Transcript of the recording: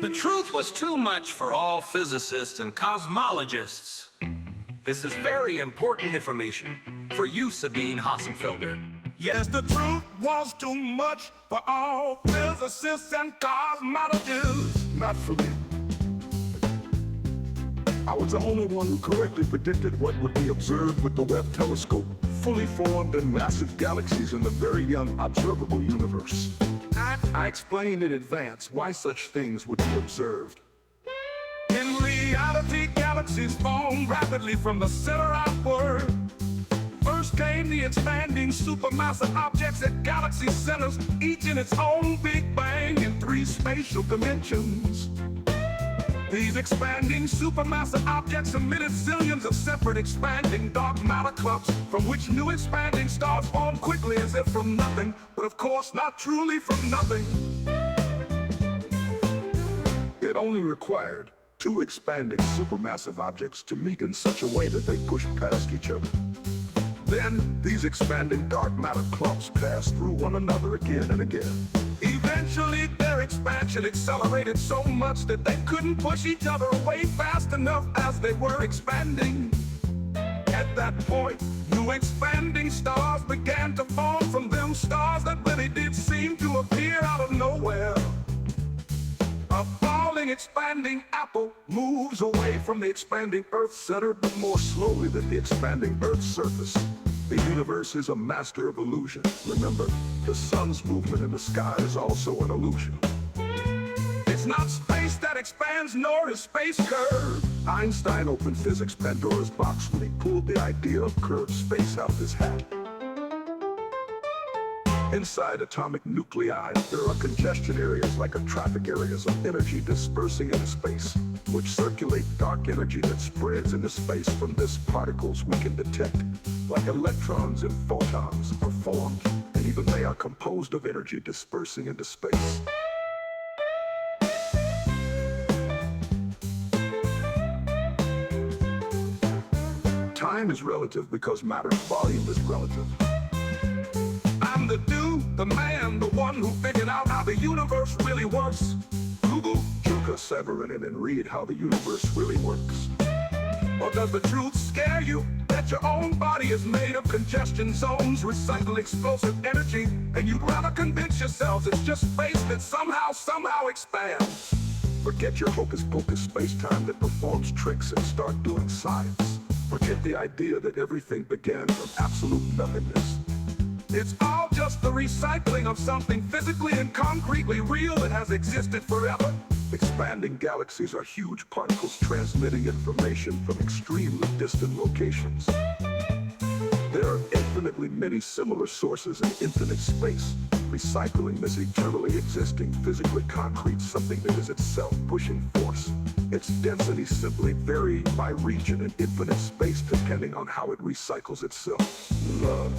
The truth was too much for all physicists and cosmologists. This is very important information for you, Sabine Hossenfelder. Yes, the truth was too much for all physicists and cosmologists. Not for me. I was the only one who correctly predicted what would be observed with the Webb telescope, fully formed and massive galaxies in the very young observable universe. I explained in advance why such things would be observed. In reality, galaxies form rapidly from the center outward. First came the expanding supermassive objects at galaxy centers, each in its own Big Bang in 3 spatial dimensions. These expanding supermassive objects emitted zillions of separate expanding dark matter clumps, from which new expanding stars formed quickly as if from nothing, but of course not truly from nothing. It only required 2 expanding supermassive objects to meet in such a way that they pushed past each other. Then, these expanding dark matter clumps passed through one another again and again. Eventually, their expansion accelerated so much that they couldn't push each other away fast enough as they were expanding. At that point, new expanding stars began to form from them, stars that really did seem to appear out of nowhere. A falling, expanding apple moves away from the expanding Earth center, but more slowly than the expanding Earth's surface. The universe is a master of illusion. Remember, the sun's movement in the sky is also an illusion. It's not space that expands, nor is space curved. Einstein opened physics Pandora's box when he pulled the idea of curved space out of his hat. Inside atomic nuclei, there are congestion areas like traffic areas of energy dispersing into space, which circulate dark energy that spreads into space. From this, particles we can detect, like electrons and photons, are formed, and even they are composed of energy dispersing into space. Time is relative because matter's volume is relative. I'm the dude, the man, the one who figured out how the universe really works. Google Savorinen and read how the universe really works. Or does the truth scare you? That your own body is made of congestion zones, recycle explosive energy, and you'd rather convince yourselves it's just space that somehow expands. Forget your hocus-pocus space-time that performs tricks and start doing science. Forget the idea that everything began from absolute nothingness. It's all just the recycling of something physically and concretely real that has existed forever. Expanding galaxies are huge particles transmitting information from extremely distant locations. There are infinitely many similar sources in infinite space. Recycling this eternally existing physically concrete something that is itself pushing force. Its density simply varies by region in infinite space depending on how it recycles itself. Love.